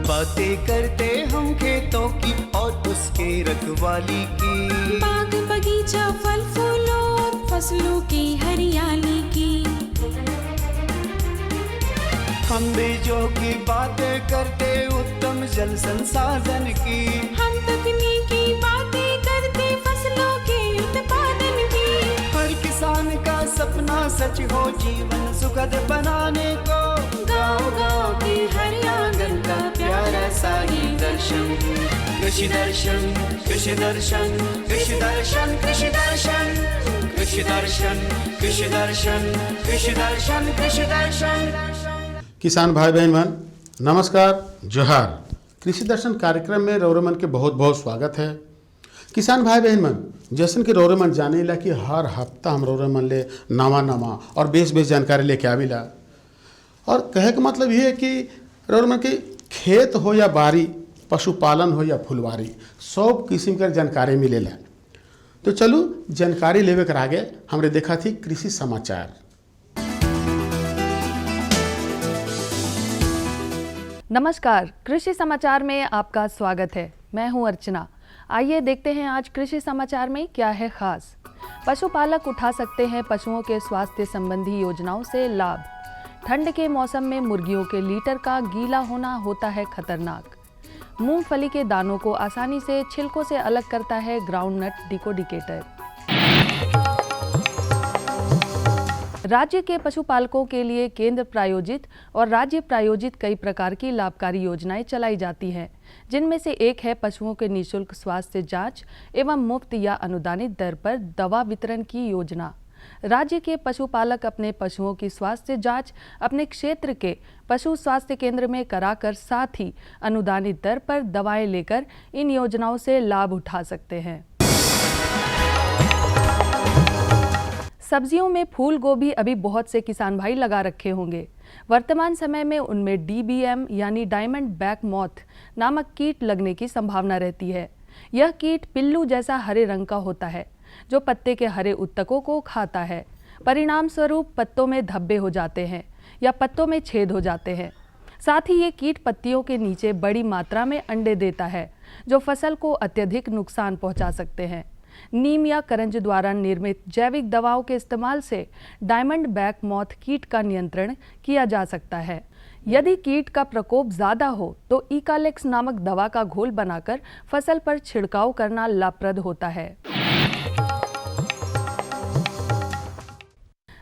बातें करते हम खेतों की और उसके रखवाली की, बाग बगीचा फल फूलों और फसलों की हरियाली की। हम बीजों की बातें करते उत्तम जल संसाधन की, हम तकनीकी बातें करते फसलों के उत्पादन की। हर किसान का सपना सच हो जीवन सुखद बनाने को, गाँव-गाँव के हर आंगन का प्यारा सा ही दर्शन। कृषि दर्शन, कृषि दर्शन, कृषि दर्शन, कृषि दर्शन, कृषि दर्शन, कृषि दर्शन, कृषि दर्शन, कृषि दर्शन। किसान भाई बहन मन नमस्कार, जोहार। कृषि दर्शन कार्यक्रम में रौरमन के बहुत बहुत स्वागत है। किसान भाई बहन मन जैसन कि रौरमन जाने ला कि हर हफ्ता हम रौरमन ले नवा और बेस जानकारी लेके आविला। और कहे का मतलब ये है कि रौरमन के खेत हो या बारी, पशुपालन हो या फुलवारी, सब किस्म के जानकारी मिलेला। तो चलो जानकारी लेवे कर आगे हमरे देखा थी कृषि समाचार। नमस्कार, कृषि समाचार में आपका स्वागत है। मैं हूं अर्चना। आइए देखते हैं आज कृषि समाचार में क्या है खास। पशुपालक उठा सकते हैं पशुओं के स्वास्थ्य संबंधी योजनाओं से लाभ। ठंड के मौसम में मुर्गियों के लीटर का गीला होना होता है खतरनाक। मूंगफली के दानों को आसानी से छिलकों से अलग करता है ग्राउंडनट डिकोडिकेटर। राज्य के पशुपालकों के लिए केंद्र प्रायोजित और राज्य प्रायोजित कई प्रकार की लाभकारी योजनाएं चलाई जाती हैं, जिनमें से एक है पशुओं के निःशुल्क स्वास्थ्य जांच एवं मुफ्त या अनुदानित दर पर दवा वितरण की योजना। राज्य के पशुपालक अपने पशुओं की स्वास्थ्य जांच अपने क्षेत्र के पशु स्वास्थ्य केंद्र में कराकर साथ ही अनुदानित दर पर दवाएं लेकर इन योजनाओं से लाभ उठा सकते हैं। सब्जियों में फूल गोभी अभी बहुत से किसान भाई लगा रखे होंगे। वर्तमान समय में उनमें DBM यानी डायमंड बैक मॉथ नामक कीट लगने की संभावना रहती है। यह कीट पिल्लू जैसा हरे रंग का होता है, जो पत्ते के हरे उत्तकों को खाता है। परिणाम स्वरूप पत्तों में धब्बे हो जाते हैं या पत्तों में छेद हो जाते हैं। साथ ही ये कीट पत्तियों के नीचे बड़ी मात्रा में अंडे देता है, जो फसल को अत्यधिक नुकसान पहुंचा सकते हैं। नीम या करंज द्वारा निर्मित जैविक दवाओं के इस्तेमाल से डायमंड बैक मॉथ कीट का नियंत्रण किया जा सकता है। यदि कीट का प्रकोप ज्यादा हो तो इकालेक्स नामक दवा का घोल बनाकर फसल पर छिड़काव करना लाभप्रद होता है।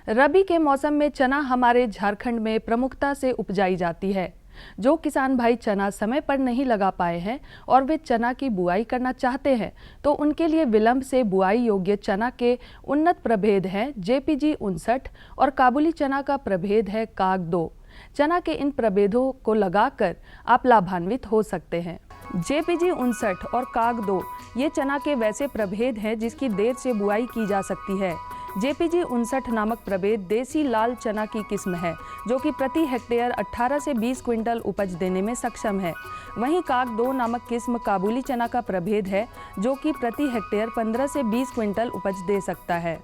रबी के मौसम में चना हमारे झारखंड में प्रमुखता से उपजाई जाती है। जो किसान भाई चना समय पर नहीं लगा पाए हैं और वे चना की बुआई करना चाहते हैं, तो उनके लिए विलंब से बुआई योग्य चना के उन्नत प्रभेद हैं JPG 59 और काबुली चना का प्रभेद है काग 2। चना के इन प्रभेदों को लगाकर आप लाभान्वित हो सकते हैं। JPG 59 और काग 2 ये चना के वैसे प्रभेद हैं जिसकी देर से बुआई की जा सकती है। JPG 59 नामक प्रभेद देसी लाल चना की किस्म है, जो कि प्रति हेक्टेयर 18 से 20 क्विंटल उपज देने में सक्षम है। वहीं काग 2 नामक किस्म काबुली चना का प्रभेद है, जो कि प्रति हेक्टेयर 15 से 20 क्विंटल उपज दे सकता है।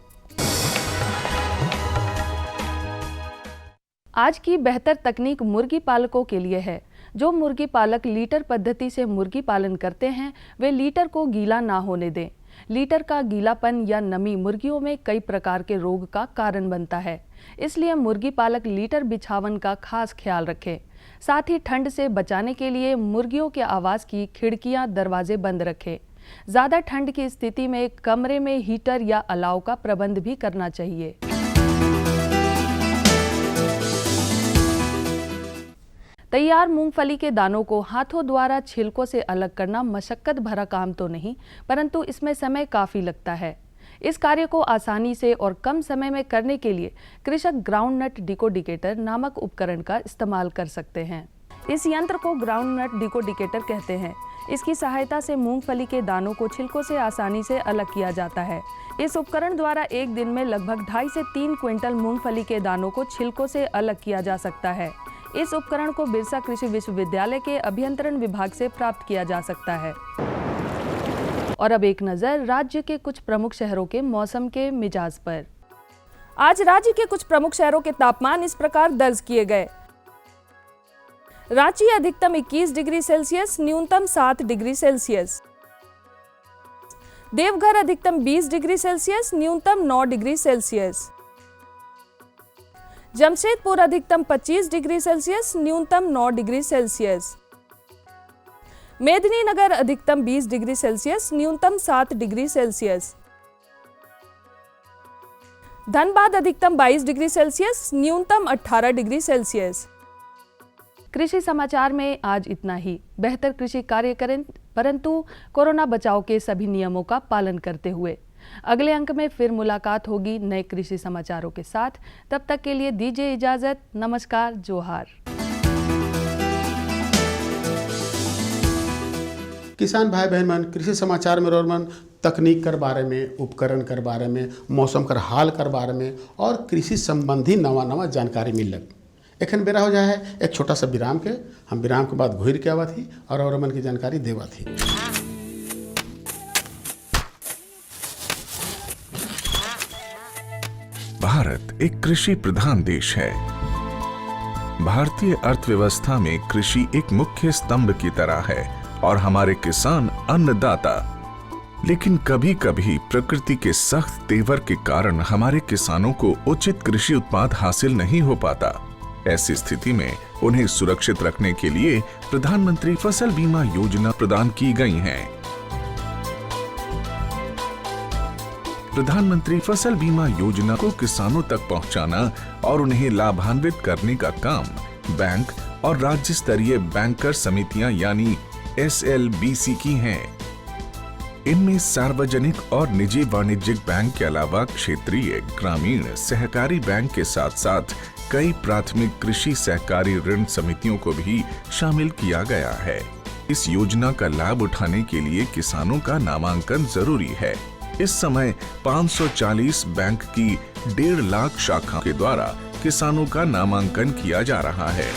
आज की बेहतर तकनीक मुर्गी पालकों के लिए है। जो मुर्गी पालक लीटर पद्धति से मुर्गी पालन करते हैं, वे लीटर को गीला ना होने दें। लीटर का गीलापन या नमी मुर्गियों में कई प्रकार के रोग का कारण बनता है, इसलिए मुर्गी पालक लीटर बिछावन का खास ख्याल रखें। साथ ही ठंड से बचाने के लिए मुर्गियों के आवास की खिड़कियां दरवाजे बंद रखें। ज़्यादा ठंड की स्थिति में कमरे में हीटर या अलाव का प्रबंध भी करना चाहिए। तैयार मूंगफली के दानों को हाथों द्वारा छिलकों से अलग करना मशक्कत भरा काम तो नहीं, परंतु इसमें समय काफ़ी लगता है। इस कार्य को आसानी से और कम समय में करने के लिए कृषक ग्राउंडनट डिकोडिकेटर नामक उपकरण का इस्तेमाल कर सकते हैं। इस यंत्र को ग्राउंडनट डिकोडिकेटर कहते हैं। इसकी सहायता से मूंगफली के दानों को छिलकों से आसानी से अलग किया जाता है। इस उपकरण द्वारा एक दिन में लगभग 2.5 से 3 क्विंटल मूंगफली के दानों को छिलकों से अलग किया जा सकता है। इस उपकरण को बिरसा कृषि विश्वविद्यालय के अभियंत्रण विभाग से प्राप्त किया जा सकता है। और अब एक नज़र राज्य के कुछ प्रमुख शहरों के मौसम के मिजाज पर। आज राज्य के कुछ प्रमुख शहरों के तापमान इस प्रकार दर्ज किए गए। रांची अधिकतम 21 डिग्री सेल्सियस, न्यूनतम 7 डिग्री सेल्सियस। देवघर अधिकतम 20 डिग्री सेल्सियस, न्यूनतम 9 डिग्री सेल्सियस। जमशेदपुर अधिकतम 25 डिग्री सेल्सियस, न्यूनतम 9 डिग्री सेल्सियस। मेदिनीनगर अधिकतम 20 डिग्री सेल्सियस, न्यूनतम 7 डिग्री सेल्सियस। धनबाद अधिकतम 22 डिग्री सेल्सियस, न्यूनतम 18 डिग्री सेल्सियस। कृषि समाचार में आज इतना ही। बेहतर कृषि कार्य करें, परंतु कोरोना बचाव के सभी नियमों का पालन करते हुए। अगले अंक में फिर मुलाकात होगी नए कृषि समाचारों के साथ। तब तक के लिए दीजिए इजाजत। नमस्कार, जोहार। किसान भाई बहन मन, कृषि समाचार में और मन तकनीक कर बारे में, उपकरण कर बारे में, मौसम कर हाल कर बारे में और कृषि संबंधी नवा जानकारी मिलक। एखन बेरा हो जाए है एक छोटा सा विराम के। हम विराम के बाद घूर के आवा थी और मन की जानकारी देवा थी। भारत एक कृषि प्रधान देश है। भारतीय अर्थव्यवस्था में कृषि एक मुख्य स्तंभ की तरह है और हमारे किसान अन्नदाता। लेकिन कभी कभी प्रकृति के सख्त तेवर के कारण हमारे किसानों को उचित कृषि उत्पाद हासिल नहीं हो पाता। ऐसी स्थिति में उन्हें सुरक्षित रखने के लिए प्रधानमंत्री फसल बीमा योजना प्रदान की गई है। प्रधानमंत्री फसल बीमा योजना को किसानों तक पहुंचाना और उन्हें लाभान्वित करने का काम बैंक और राज्य स्तरीय बैंकर समितियां यानी SLBC की हैं। इनमें सार्वजनिक और निजी वाणिज्यिक बैंक के अलावा क्षेत्रीय, ग्रामीण, सहकारी बैंक के साथ साथ कई प्राथमिक कृषि सहकारी ऋण समितियों को भी शामिल किया गया है। इस योजना का लाभ उठाने के लिए किसानों का नामांकन जरूरी है। इस समय 540 बैंक की 1.5 लाख शाखाओं के द्वारा किसानों का नामांकन किया जा रहा है।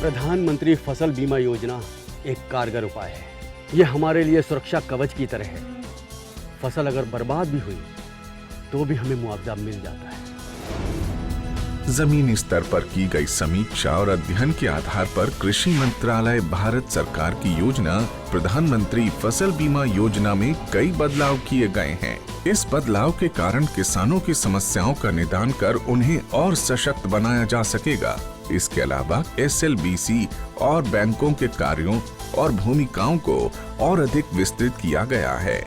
प्रधानमंत्री फसल बीमा योजना एक कारगर उपाय है। ये हमारे लिए सुरक्षा कवच की तरह है। फसल अगर बर्बाद भी हुई तो भी हमें मुआवजा मिल जाता है। जमीनी स्तर पर की गई समीक्षा और अध्ययन के आधार पर कृषि मंत्रालय भारत सरकार की योजना प्रधानमंत्री फसल बीमा योजना में कई बदलाव किए गए हैं। इस बदलाव के कारण किसानों की समस्याओं का निदान कर उन्हें और सशक्त बनाया जा सकेगा। इसके अलावा SLBC और बैंकों के कार्यों और भूमिकाओं को और अधिक विस्तृत किया गया है।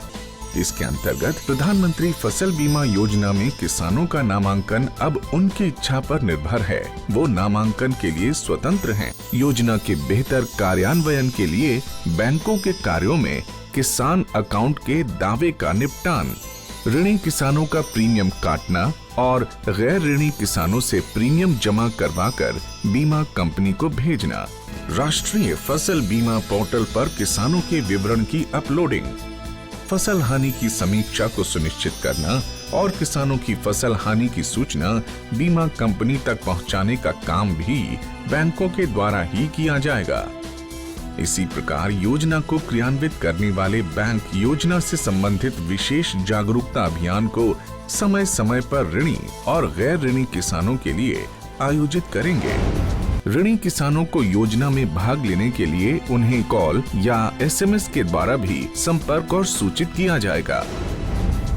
इसके अंतर्गत प्रधानमंत्री फसल बीमा योजना में किसानों का नामांकन अब उनकी इच्छा पर निर्भर है। वो नामांकन के लिए स्वतंत्र हैं। योजना के बेहतर कार्यान्वयन के लिए बैंकों के कार्यों में किसान अकाउंट के दावे का निपटान, ऋणी किसानों का प्रीमियम काटना और गैर ऋणी किसानों से प्रीमियम जमा करवाकर बीमा कंपनी को भेजना, राष्ट्रीय फसल बीमा पोर्टल पर किसानों के विवरण की अपलोडिंग, फसल हानि की समीक्षा को सुनिश्चित करना और किसानों की फसल हानि की सूचना बीमा कंपनी तक पहुंचाने का काम भी बैंकों के द्वारा ही किया जाएगा। इसी प्रकार योजना को क्रियान्वित करने वाले बैंक योजना से संबंधित विशेष जागरूकता अभियान को समय समय पर ऋणी और गैर ऋणी किसानों के लिए आयोजित करेंगे। ऋणी किसानों को योजना में भाग लेने के लिए उन्हें कॉल या SMS के द्वारा भी संपर्क और सूचित किया जाएगा।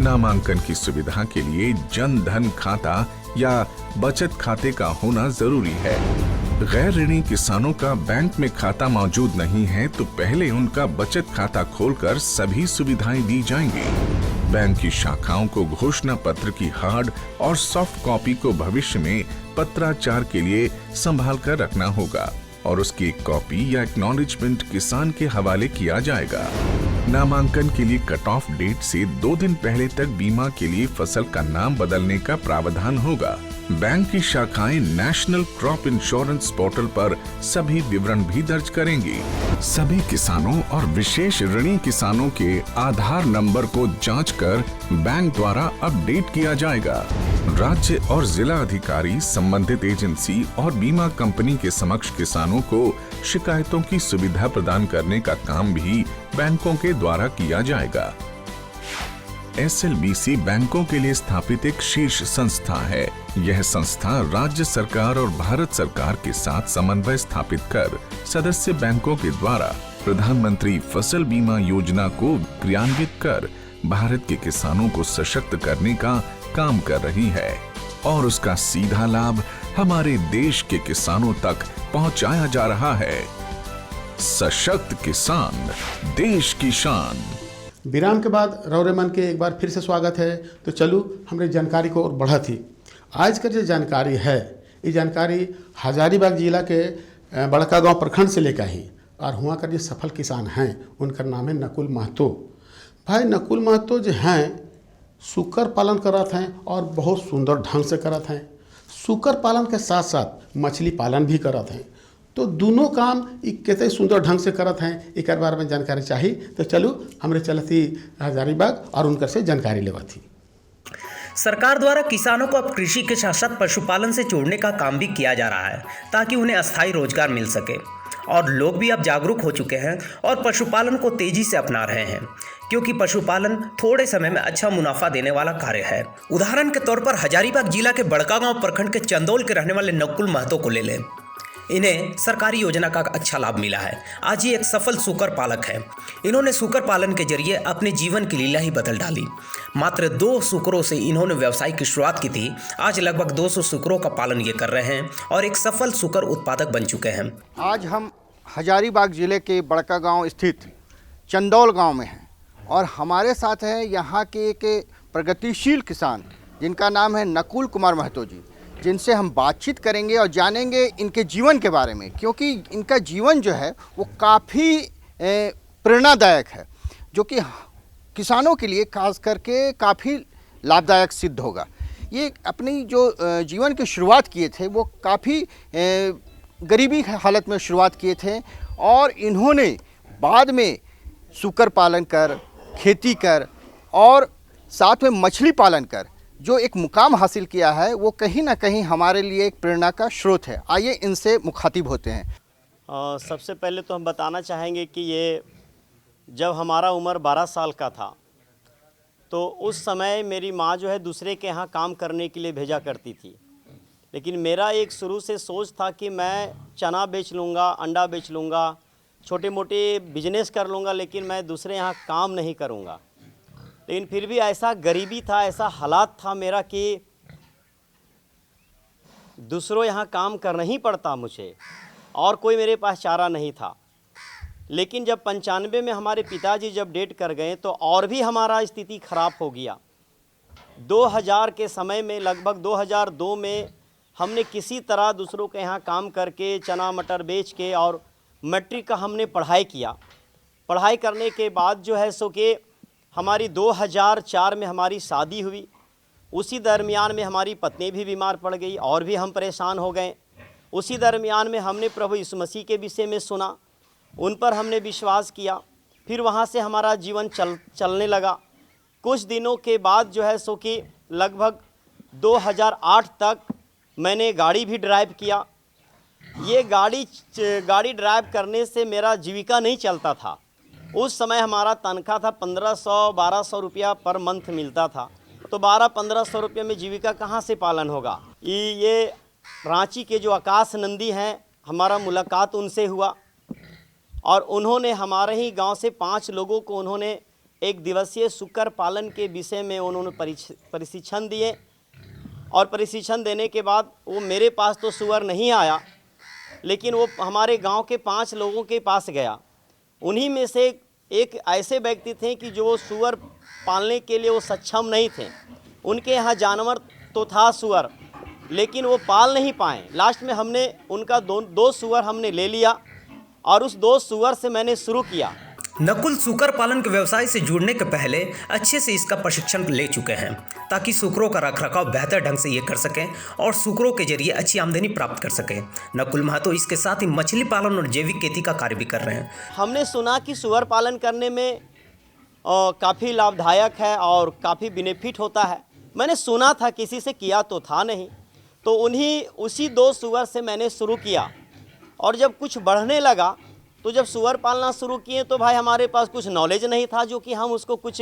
नामांकन की सुविधा के लिए जन धन खाता या बचत खाते का होना जरूरी है। गैर ऋणी किसानों का बैंक में खाता मौजूद नहीं है तो पहले उनका बचत खाता खोलकर सभी सुविधाएं दी जाएंगी। बैंक की शाखाओं को घोषणा पत्र की हार्ड और सॉफ्ट कॉपी को भविष्य में पत्राचार के लिए संभाल कर रखना होगा और उसकी एक कॉपी या एक्नॉलेजमेंट किसान के हवाले किया जाएगा। नामांकन के लिए कट ऑफ डेट से 2 दिन पहले तक बीमा के लिए फसल का नाम बदलने का प्रावधान होगा। बैंक की शाखाएं नेशनल क्रॉप इंश्योरेंस पोर्टल पर सभी विवरण भी दर्ज करेंगी। सभी किसानों और विशेष ऋणी किसानों के आधार नंबर को जांचकर बैंक द्वारा अपडेट किया जाएगा। राज्य और जिला अधिकारी संबंधित एजेंसी और बीमा कंपनी के समक्ष किसानों को शिकायतों की सुविधा प्रदान करने का काम भी बैंकों के द्वारा किया जाएगा। SLBC बैंकों के लिए स्थापित एक शीर्ष संस्था है। यह संस्था राज्य सरकार और भारत सरकार के साथ समन्वय स्थापित कर सदस्य बैंकों के द्वारा प्रधानमंत्री फसल बीमा योजना को क्रियान्वित कर भारत के किसानों को सशक्त करने का काम कर रही है और उसका सीधा लाभ हमारे देश के किसानों तक पहुंचाया जा रहा है। सशक्त किसान, देश की शान। विराम के बाद रौरे मन के एक बार फिर से स्वागत है। तो चलू हमरे जानकारी को और बढ़ा थी। आज का जो जानकारी है, ये जानकारी हजारीबाग जिला के बड़का गांव प्रखंड से लेकर ही और हुआ कर जो सफल किसान हैं उनका नाम है नकुल महतो। भाई नकुल महतो जो हैं सुकर पालन करत हैं और बहुत सुंदर ढंग से करत हैं। सुकर पालन के साथ साथ मछली पालन भी करत हैं। तो दोनों काम कितने सुंदर ढंग से करत हैं, एक बारे में जानकारी चाहिए। तो चलो हमरे चलती हजारीबाग और उनकर से जानकारी लेवा थी। सरकार द्वारा किसानों को अब कृषि के साथ साथ पशुपालन से जोड़ने का काम भी किया जा रहा है ताकि उन्हें अस्थायी रोजगार मिल सके और लोग भी अब जागरूक हो चुके हैं और पशुपालन को तेजी से अपना रहे हैं क्योंकि पशुपालन थोड़े समय में अच्छा मुनाफा देने वाला कार्य है। उदाहरण के तौर पर हजारीबाग जिला के बड़कागांव प्रखंड के चंदौल के रहने वाले नकुल महतो को ले लें। इन्हें सरकारी योजना का अच्छा लाभ मिला है। आज ये एक सफल सूकर पालक है। इन्होंने सूकर पालन के जरिए अपने जीवन की लीला ही बदल डाली। मात्र 2 सूकरों से इन्होंने व्यवसाय की शुरुआत की थी। आज लगभग 200 सूकरों का पालन ये कर रहे हैं और एक सफल सूकर उत्पादक बन चुके हैं। आज हम हजारीबाग जिले के बड़कागांव स्थित चंदौल गांव में हैं और हमारे साथ हैं यहाँ के एक प्रगतिशील किसान जिनका नाम है नकुल कुमार महतो जी, जिनसे हम बातचीत करेंगे और जानेंगे इनके जीवन के बारे में, क्योंकि इनका जीवन जो है वो काफ़ी प्रेरणादायक है, जो कि किसानों के लिए खास करके काफ़ी लाभदायक सिद्ध होगा। ये अपनी जो जीवन की शुरुआत किए थे वो काफ़ी गरीबी हालत में शुरुआत किए थे और इन्होंने बाद में सूकर पालन कर, खेती कर और साथ में मछली पालन कर जो एक मुकाम हासिल किया है, वो कहीं ना कहीं हमारे लिए एक प्रेरणा का स्रोत है। आइए इनसे मुखातिब होते हैं। सबसे पहले तो हम बताना चाहेंगे कि ये जब हमारा उम्र 12 साल का था तो उस समय मेरी माँ जो है दूसरे के यहाँ काम करने के लिए भेजा करती थी, लेकिन मेरा एक शुरू से सोच था कि मैं चना बेच लूँगा, अंडा बेच लूँगा, छोटे मोटे बिजनेस कर लूँगा, लेकिन मैं दूसरे यहाँ काम नहीं करूँगा। लेकिन फिर भी ऐसा गरीबी था, ऐसा हालात था मेरा कि दूसरों यहाँ काम करना ही पड़ता मुझे और कोई मेरे पास चारा नहीं था। लेकिन जब 95 में हमारे पिताजी जब डेट कर गए तो और भी हमारा स्थिति ख़राब हो गया। 2000 के समय में लगभग 2002 में हमने किसी तरह दूसरों के यहाँ काम करके चना मटर बेच के और मैट्रिक का हमने पढ़ाई किया। पढ़ाई करने के बाद जो है सो कि हमारी 2004 में हमारी शादी हुई। उसी दरमियान में हमारी पत्नी भी बीमार पड़ गई और भी हम परेशान हो गए। उसी दरमियान में हमने प्रभु यीशु मसीह के विषय में सुना, उन पर हमने विश्वास किया। फिर वहाँ से हमारा जीवन चलने लगा। कुछ दिनों के बाद जो है सो कि लगभग 2008 तक मैंने गाड़ी भी ड्राइव किया। ये गाड़ी ड्राइव करने से मेरा जीविका नहीं चलता था। उस समय हमारा तनख्वाह था 1500-1200 रुपया पर मंथ मिलता था, तो 1200-1500 रुपये में जीविका कहाँ से पालन होगा। ये रांची के जो आकाश नंदी हैं, हमारा मुलाकात उनसे हुआ और उन्होंने हमारे ही गांव से 5 लोगों को उन्होंने 1 दिवसीय सूकर पालन के विषय में उन्होंने प्रशिक्षण दिए और प्रशिक्षण देने के बाद वो मेरे पास तो सूअर नहीं आया, लेकिन वो हमारे गांव के 5 लोगों के पास गया। उन्हीं में से एक ऐसे व्यक्ति थे कि जो सूअर पालने के लिए वो सक्षम नहीं थे। उनके यहाँ जानवर तो था सूअर, लेकिन वो पाल नहीं पाए। लास्ट में हमने उनका दो सूअर हमने ले लिया और उस 2 सूअर से मैंने शुरू किया। नकुल सूकर पालन के व्यवसाय से जुड़ने के पहले अच्छे से इसका प्रशिक्षण ले चुके हैं ताकि सूकरों का रखरखाव बेहतर ढंग से ये कर सकें और सूकरों के जरिए अच्छी आमदनी प्राप्त कर सकें। नकुल महतो इसके साथ ही मछली पालन और जैविक खेती का कार्य भी कर रहे हैं। हमने सुना कि सूअर पालन करने में काफ़ी लाभदायक है और काफ़ी बेनिफिट होता है। मैंने सुना था, किसी से किया तो था नहीं, तो उसी 2 सूअर से मैंने शुरू किया और जब कुछ बढ़ने लगा तो जब सूअर पालना शुरू किए तो भाई हमारे पास कुछ नॉलेज नहीं था जो कि हम उसको कुछ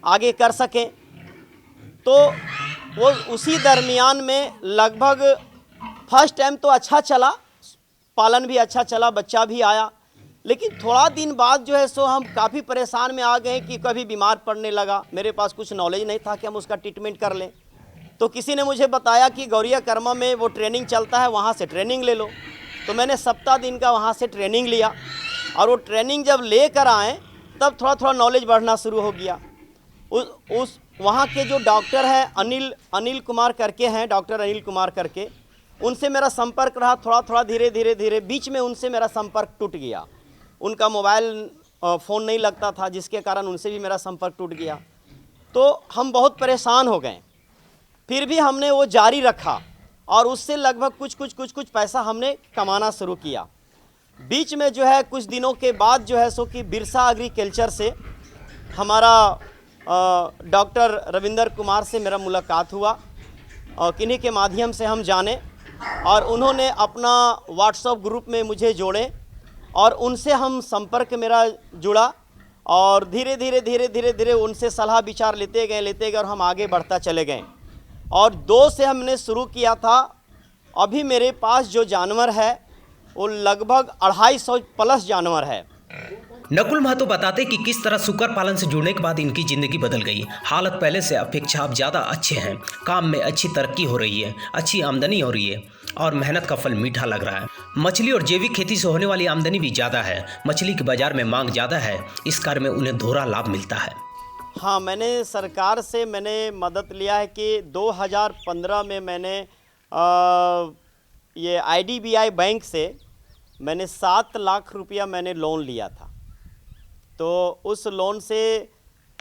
आगे कर सकें। तो वो उसी दरमियान में लगभग फर्स्ट टाइम तो अच्छा चला, पालन भी अच्छा चला, बच्चा भी आया, लेकिन थोड़ा दिन बाद जो है सो हम काफ़ी परेशान में आ गए कि कभी बीमार पड़ने लगा। मेरे पास कुछ नॉलेज नहीं था कि हम उसका ट्रीटमेंट कर लें। तो किसी ने मुझे बताया कि गौरिया कर्मा में वो ट्रेनिंग चलता है, वहाँ से ट्रेनिंग ले लो। तो मैंने 7 दिन का वहाँ से ट्रेनिंग लिया, और वो ट्रेनिंग जब लेकर आए तब थोड़ा थोड़ा नॉलेज बढ़ना शुरू हो गया। उस वहाँ के जो डॉक्टर हैं अनिल कुमार करके हैं, डॉक्टर अनिल कुमार करके, उनसे मेरा संपर्क रहा थोड़ा थोड़ा, धीरे धीरे बीच में उनसे मेरा संपर्क टूट गया। उनका मोबाइल फ़ोन नहीं लगता था, जिसके कारण उनसे भी मेरा संपर्क टूट गया। तो हम बहुत परेशान हो गए, फिर भी हमने वो जारी रखा, और उससे लगभग कुछ पैसा हमने कमाना शुरू किया। बीच में जो है कुछ दिनों के बाद जो है सो कि बिरसा एग्रीकल्चर से हमारा डॉक्टर रविंदर कुमार से मेरा मुलाकात हुआ, और किन्हीं के माध्यम से हम जाने, और उन्होंने अपना व्हाट्सएप ग्रुप में मुझे जोड़े, और उनसे हम संपर्क मेरा जुड़ा, और धीरे धीरे उनसे सलाह विचार लेते गए, और हम आगे बढ़ता चले गए। और 2 से हमने शुरू किया था। अभी मेरे पास जो जानवर है वो लगभग 250 प्लस जानवर है। नकुल महतो बताते कि किस तरह सुकर पालन से जुड़ने के बाद इनकी ज़िंदगी बदल गई। हालत पहले से अपेक्षा अब ज़्यादा अच्छे हैं, काम में अच्छी तरक्की हो रही है, अच्छी आमदनी हो रही है, और मेहनत का फल मीठा लग रहा है। मछली और जैविक खेती से होने वाली आमदनी भी ज़्यादा है। मछली के बाज़ार में मांग ज़्यादा है, इस कार्य में उन्हें दोहरा लाभ मिलता है। हाँ, मैंने सरकार से मदद लिया है कि 2015 में मैंने ये IDBI बैंक से मैंने 7 लाख रुपया मैंने लोन लिया था। तो उस लोन से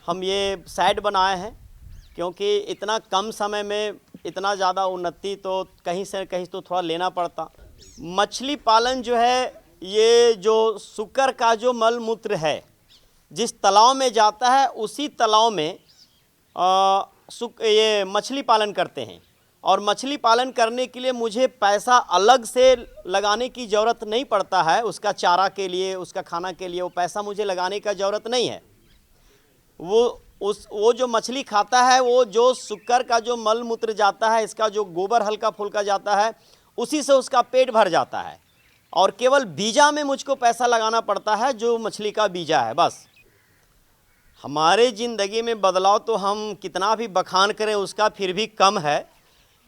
हम ये साइट बनाए हैं, क्योंकि इतना कम समय में इतना ज़्यादा उन्नति तो कहीं से कहीं तो थोड़ा लेना पड़ता। मछली पालन जो है, ये जो सुकर का जो मल मूत्र है जिस तालाब में जाता है, उसी तालाब में ये मछली पालन करते हैं। और मछली पालन करने के लिए मुझे पैसा अलग से लगाने की ज़रूरत नहीं पड़ता है। उसका चारा के लिए, उसका खाना के लिए वो पैसा मुझे लगाने का ज़रूरत नहीं है। वो जो मछली खाता है, वो जो सुकर का जो मल मूत्र जाता है, इसका जो गोबर हल्का फुल्का जाता है, उसी से उसका पेट भर जाता है। और केवल बीजा में मुझको पैसा लगाना पड़ता है, जो मछली का बीजा है, बस। हमारे ज़िंदगी में बदलाव तो हम कितना भी बखान करें उसका फिर भी कम है,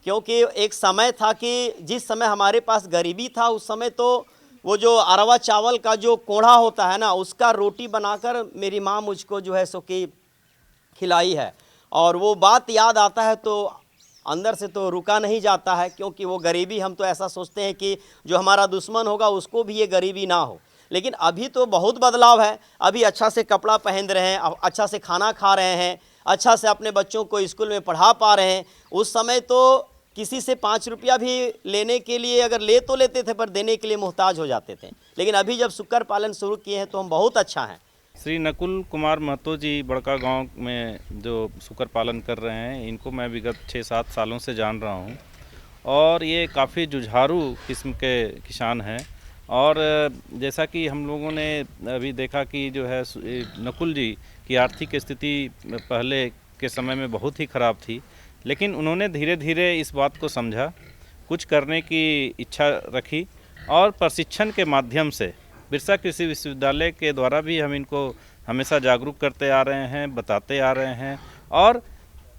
क्योंकि एक समय था कि जिस समय हमारे पास गरीबी था, उस समय तो वो जो अरवा चावल का जो कोढ़ा होता है ना, उसका रोटी बनाकर मेरी माँ मुझको जो है सो कि खिलाई है। और वो बात याद आता है तो अंदर से तो रुका नहीं जाता है, क्योंकि वो गरीबी, हम तो ऐसा सोचते हैं कि जो हमारा दुश्मन होगा उसको भी ये गरीबी ना हो। लेकिन अभी तो बहुत बदलाव है। अभी अच्छा से कपड़ा पहन रहे हैं, अच्छा से खाना खा रहे हैं, अच्छा से अपने बच्चों को स्कूल में पढ़ा पा रहे हैं। उस समय तो किसी से 5 रुपया भी लेने के लिए अगर ले तो लेते थे, पर देने के लिए मोहताज हो जाते थे। लेकिन अभी जब सुकर पालन शुरू किए हैं तो हम बहुत अच्छा हैं। श्री नकुल कुमार महतो जी बड़का गांव में जो सुकर पालन कर रहे हैं, इनको मैं विगत 6-7 सालों से जान रहा हूं, और ये काफ़ी जुझारू किस्म के किसान हैं। और जैसा कि हम लोगों ने अभी देखा कि जो है नकुल जी की आर्थिक स्थिति पहले के समय में बहुत ही ख़राब थी, लेकिन उन्होंने धीरे धीरे इस बात को समझा, कुछ करने की इच्छा रखी, और प्रशिक्षण के माध्यम से बिरसा कृषि विश्वविद्यालय के द्वारा भी हम इनको हमेशा जागरूक करते आ रहे हैं, बताते आ रहे हैं। और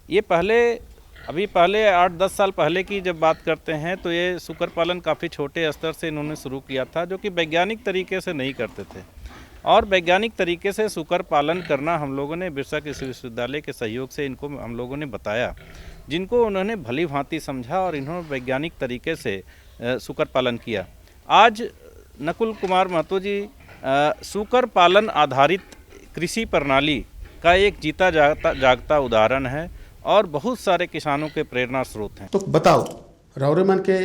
ये पहले 8-10 साल पहले की जब बात करते हैं तो ये सुकर पालन काफ़ी छोटे स्तर से इन्होंने शुरू किया था, जो कि वैज्ञानिक तरीके से नहीं करते थे। और वैज्ञानिक तरीके से सुकर पालन करना हम लोगों ने बिरसा कृषि विश्वविद्यालय के सहयोग से इनको हम लोगों ने बताया, जिनको उन्होंने भली भांति समझा, और इन्होंने वैज्ञानिक तरीके से सुकर पालन किया। आज नकुल कुमार महतो जी सुकर पालन आधारित कृषि प्रणाली का एक जीता जागता उदाहरण है, और बहुत सारे किसानों के प्रेरणा स्रोत हैं। तो बताओ, रौरेमन के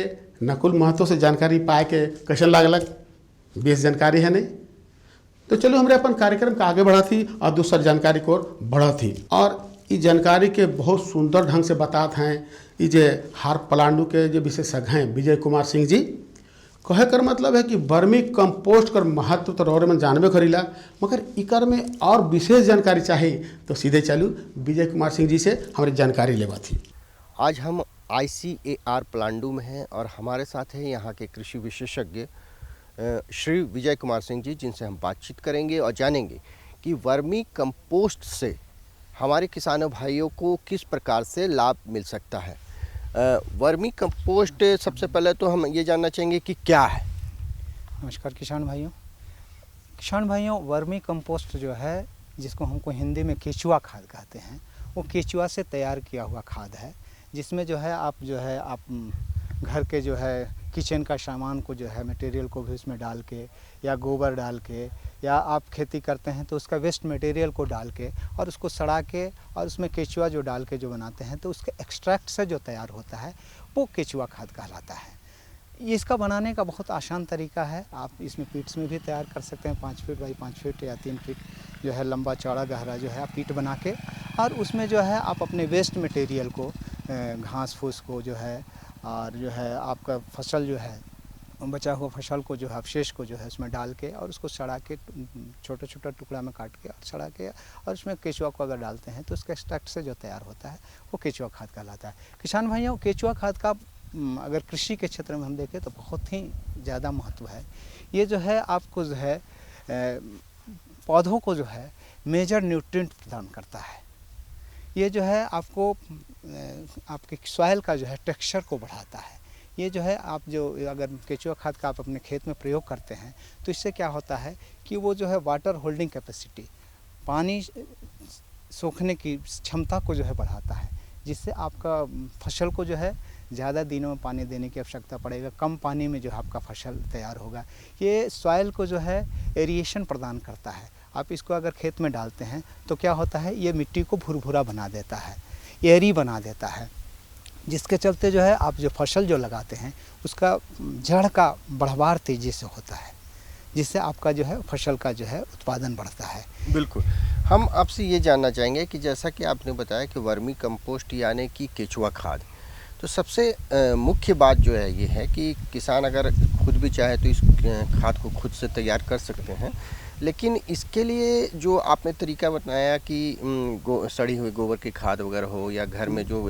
नकुल महतो से जानकारी पाए के कैसन लागलक? बेस जानकारी है नहीं? तो चलो हमरे अपन कार्यक्रम का आगे बढ़ा थी और दूसर जानकारी को बढ़ा थी। और ये जानकारी के बहुत सुंदर ढंग से बताते हैं ये जे हार पलांडू के जो विशेषज्ञ हैं विजय कुमार सिंह जी। कहे कर मतलब है कि वर्मी कंपोस्ट कर महत्व तो रौरे मन जानबे करीला, मगर इकर में और विशेष जानकारी चाहिए तो सीधे चलू विजय कुमार सिंह जी से हमारी जानकारी लेवा थी। आज हम ICAR प्लांडू में हैं और हमारे साथ हैं यहाँ के कृषि विशेषज्ञ श्री विजय कुमार सिंह जी, जिनसे हम बातचीत करेंगे और जानेंगे कि वर्मी कंपोस्ट से हमारे किसानों भाइयों को किस प्रकार से लाभ मिल सकता है। वर्मी कंपोस्ट सबसे पहले तो हम ये जानना चाहेंगे कि क्या है। नमस्कार किसान भाइयों, वर्मी कंपोस्ट जो है, जिसको हमको हिंदी में केचुआ खाद कहते हैं, वो केचुआ से तैयार किया हुआ खाद है, जिसमें जो है आप घर के जो है किचन का सामान को जो है मटेरियल को भी उसमें डाल के, या गोबर डाल के, या आप खेती करते हैं तो उसका वेस्ट मटेरियल को डाल के और उसको सड़ा के और उसमें केचुआ जो डाल के जो बनाते हैं तो उसके एक्सट्रैक्ट से जो तैयार होता है वो केचुआ खाद कहलाता है। ये इसका बनाने का बहुत आसान तरीका है। आप इसमें पीट्स में भी तैयार कर सकते हैं, 5 फीट बाई 5 फीट या 3 फीट जो है लंबा चौड़ा गहरा जो है आप पीट बना के, और उसमें जो है आप अपने वेस्ट मटेरियल को, घास फूस को जो है, और जो है आपका फसल जो है बचा हुआ फसल को जो है अवशेष को जो है उसमें डाल के और उसको सड़ा के छोटा छोटा टुकड़ा में काट के और सड़ा के और उसमें केचुआ को अगर डालते हैं तो उसके एक्सट्रैक्ट से जो तैयार होता है वो केचुआ खाद कहलाता है। किसान भाइयों, केचुआ खाद का अगर कृषि के क्षेत्र में हम देखें तो बहुत ही ज़्यादा महत्व है। ये जो है आपको जो है पौधों को जो है मेजर न्यूट्रिएंट प्रदान करता है। ये जो है आपको आपके सॉइल का जो है टेक्सचर को बढ़ाता है। ये जो है आप जो अगर केचुआ खाद का आप अपने खेत में प्रयोग करते हैं तो इससे क्या होता है कि वो जो है वाटर होल्डिंग कैपेसिटी, पानी सोखने की क्षमता को जो है बढ़ाता है, जिससे आपका फसल को जो है ज़्यादा दिनों में पानी देने की आवश्यकता पड़ेगा, कम पानी में जो है आपका फसल तैयार होगा। ये सॉइल को जो है एरिएशन प्रदान करता है। आप इसको अगर खेत में डालते हैं तो क्या होता है, ये मिट्टी को भुरभुरा बना देता है, एरी बना देता है, जिसके चलते जो है आप जो फसल जो लगाते हैं उसका जड़ का बढ़वार तेज़ी से होता है, जिससे आपका जो है फसल का जो है उत्पादन बढ़ता है। बिल्कुल। हम आपसे ये जानना चाहेंगे कि जैसा कि आपने बताया कि वर्मी कंपोस्ट यानी कि केचुआ खाद, तो सबसे मुख्य बात जो है ये है कि किसान अगर खुद भी चाहे तो इस खाद को खुद से तैयार कर सकते हैं, लेकिन इसके लिए जो आपने तरीका बताया कि सड़ी हुई गोबर की खाद वगैरह हो या घर में जो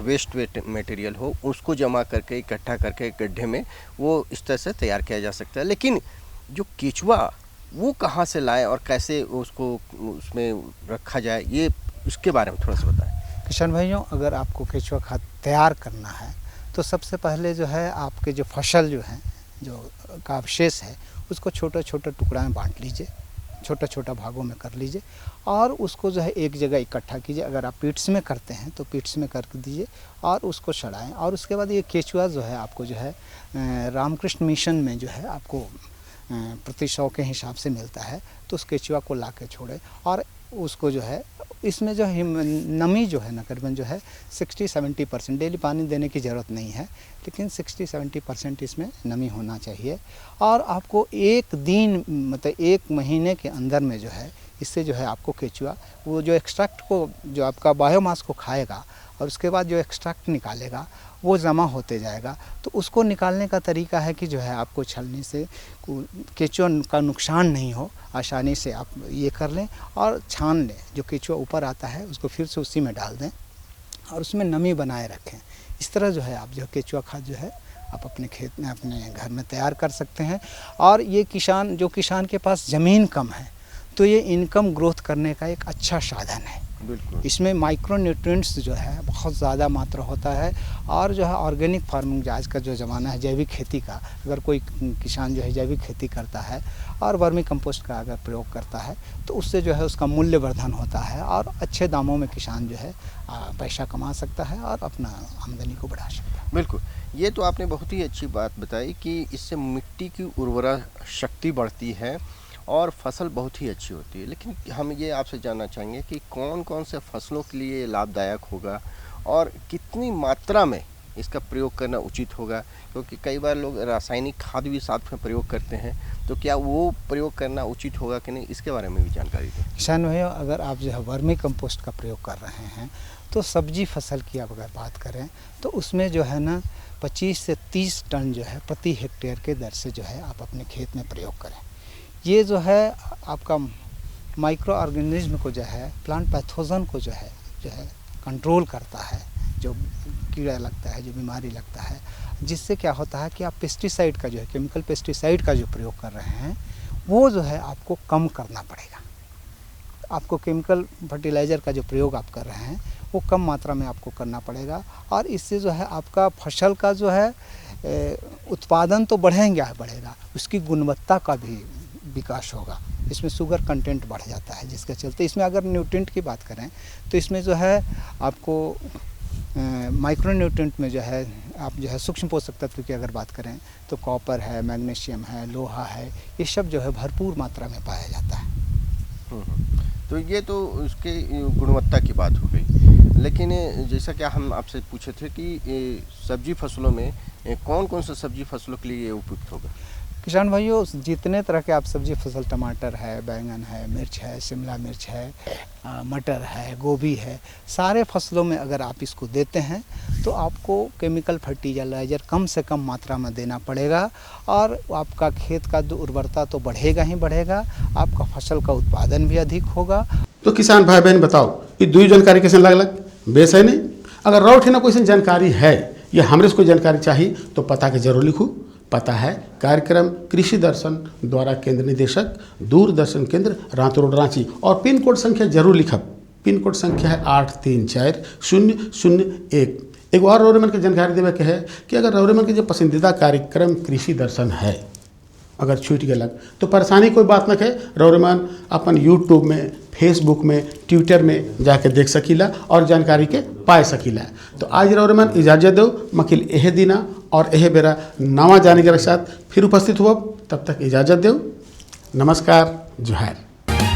वेस्ट मटेरियल हो उसको जमा करके इकट्ठा करके गड्ढे में वो इस तरह से तैयार किया जा सकता है। लेकिन जो केचुआ वो कहाँ से लाएं और कैसे उसको उसमें रखा जाए, ये उसके बारे में थोड़ा सा बताएं। किसान भाइयों, अगर आपको केचुआ खाद तैयार करना है तो सबसे पहले जो है आपके जो फसल जो है जो का अवशेष है उसको छोटा छोटा टुकड़ा में बांट लीजिए, छोटा छोटा भागों में कर लीजिए और उसको जो है एक जगह इकट्ठा कीजिए। अगर आप पीट्स में करते हैं तो पीट्स में कर दीजिए और उसको सड़ाएं। और उसके बाद ये केचुआ जो है आपको जो है रामकृष्ण मिशन में जो है आपको प्रति 100 के हिसाब से मिलता है, तो उस केचुआ को ला के छोड़े और उसको जो है इसमें जो है नमी जो है तकरीबन जो है 60-70%, डेली पानी देने की ज़रूरत नहीं है, लेकिन 60-70% इसमें नमी होना चाहिए। और आपको एक दिन मतलब 1 महीने के अंदर में जो है इससे जो है आपको केचुआ वो जो एक्सट्रैक्ट को जो आपका बायोमास को खाएगा और उसके बाद जो एक्सट्रैक्ट निकालेगा वो जमा होते जाएगा। तो उसको निकालने का तरीका है कि जो है आपको छलनी से केचुआ का नुकसान नहीं हो, आसानी से आप ये कर लें और छान लें। जो केचुआ ऊपर आता है उसको फिर से उसी में डाल दें और उसमें नमी बनाए रखें। इस तरह जो है आप जो केचुआ खाद जो है आप अपने खेत में अपने घर में तैयार कर सकते हैं। और ये किसान के पास ज़मीन कम है तो ये इनकम ग्रोथ करने का एक अच्छा साधन है। बिल्कुल। इसमें माइक्रो न्यूट्रिएंट्स जो है बहुत ज़्यादा मात्रा होता है। और जो है ऑर्गेनिक फार्मिंग आज का जो ज़माना है जैविक खेती का, अगर कोई किसान जो है जैविक खेती करता है और वर्मी कंपोस्ट का अगर प्रयोग करता है तो उससे जो है उसका मूल्य वर्धन होता है और अच्छे दामों में किसान जो है पैसा कमा सकता है और अपना आमदनी को बढ़ा सकता है। बिल्कुल, ये तो आपने बहुत ही अच्छी बात बताई कि इससे मिट्टी की उर्वरा शक्ति बढ़ती है और फसल बहुत ही अच्छी होती है। लेकिन हम ये आपसे जानना चाहेंगे कि कौन कौन से फसलों के लिए लाभदायक होगा और कितनी मात्रा में इसका प्रयोग करना उचित होगा? क्योंकि कई बार लोग रासायनिक खाद भी साथ में प्रयोग करते हैं, तो क्या वो प्रयोग करना उचित होगा कि नहीं, इसके बारे में भी जानकारी दें। किसान भाइयों, अगर आप जो है वर्मी कंपोस्ट का प्रयोग कर रहे हैं तो सब्जी फसल की आप अगर बात करें तो उसमें जो है ना 25 से 30 टन जो है प्रति हेक्टेयर के दर से जो है आप अपने खेत में प्रयोग करें। ये जो है आपका माइक्रो ऑर्गेनिज्म को जो है, प्लांट पैथोजन को जो है कंट्रोल करता है, जो कीड़ा लगता है, जो बीमारी लगता है, जिससे क्या होता है कि आप पेस्टिसाइड का जो है, केमिकल पेस्टिसाइड का जो प्रयोग कर रहे हैं वो जो है आपको कम करना पड़ेगा। आपको केमिकल फर्टिलाइज़र का जो प्रयोग आप कर रहे हैं वो कम मात्रा में आपको करना पड़ेगा, और इससे जो है आपका फसल का जो है उत्पादन तो बढ़ेगा, उसकी गुणवत्ता का भी विकास होगा। इसमें शुगर कंटेंट बढ़ जाता है, जिसके चलते इसमें अगर न्यूट्रिएंट की बात करें तो इसमें जो है आपको माइक्रो न्यूट्रिएंट में जो है आप जो है सूक्ष्म पोषक तत्व की अगर बात करें तो कॉपर है, मैग्नीशियम है, लोहा है, ये सब जो है भरपूर मात्रा में पाया जाता है। तो ये तो उसके गुणवत्ता की बात हो गई, लेकिन जैसा कि हम आपसे पूछे थे कि सब्जी फसलों में कौन कौन सा सब्जी फसलों के लिए ये उपयुक्त होगा? किसान भाइयों, जितने तरह के आप सब्जी फसल, टमाटर है, बैंगन है, मिर्च है, शिमला मिर्च है, मटर है, गोभी है, सारे फसलों में अगर आप इसको देते हैं तो आपको केमिकल फर्टिलाइज़र कम से कम मात्रा में देना पड़ेगा, और आपका खेत का उर्वरता तो बढ़ेगा ही बढ़ेगा, आपका फसल का उत्पादन भी अधिक होगा। तो किसान भाई बहन बताओ, ये दुई जानकारी कैसे अलग अलग बेस है नहीं? अगर रौठ ना कोई जानकारी है या हमरे से कोई जानकारी चाहिए तो पता के जरूर लिखूँ। पता है कार्यक्रम कृषि दर्शन द्वारा केंद्र निदेशक, दूरदर्शन केंद्र, रांत रोड, रांची, और पिन कोड संख्या जरूर लिखब। पिन कोड संख्या है 834001। एक और रौरेमन के जानकारी देवे के है कि अगर रौरेमन के जो पसंदीदा कार्यक्रम कृषि दर्शन है अगर छूट गलक तो परेशानी कोई बात न है, रौरेमन अपन यूट्यूब में, फेसबुक में, ट्विटर में जाके देख सकीला और जानकारी के पाए सकीला। तो आज रौरेमन इजाज़त दो, मकिल एहे दिना और एहे बेरा नवा जानकारी के साथ फिर उपस्थित हुआ। तब तक इजाज़त दो, नमस्कार, जोहार।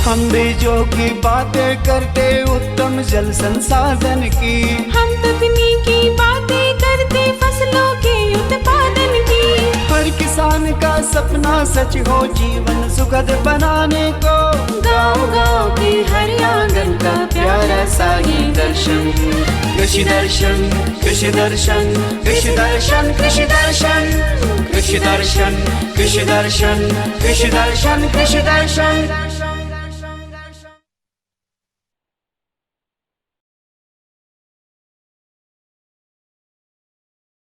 हम बीजों की बातें करते उत्तम जल संसाधन की, हम तकनीकी बातें करते फसलों के उत्पादन की। हर किसान का सपना सच हो जीवन सुखद बनाने को, गाँव-गाँव के हर आंगन का प्यारा सा ये दर्शन। कृषि दर्शन, कृषि दर्शन, कृषि दर्शन, कृषि दर्शन, कृषि दर्शन, कृषि दर्शन, कृषि दर्शन, कृषि दर्शन।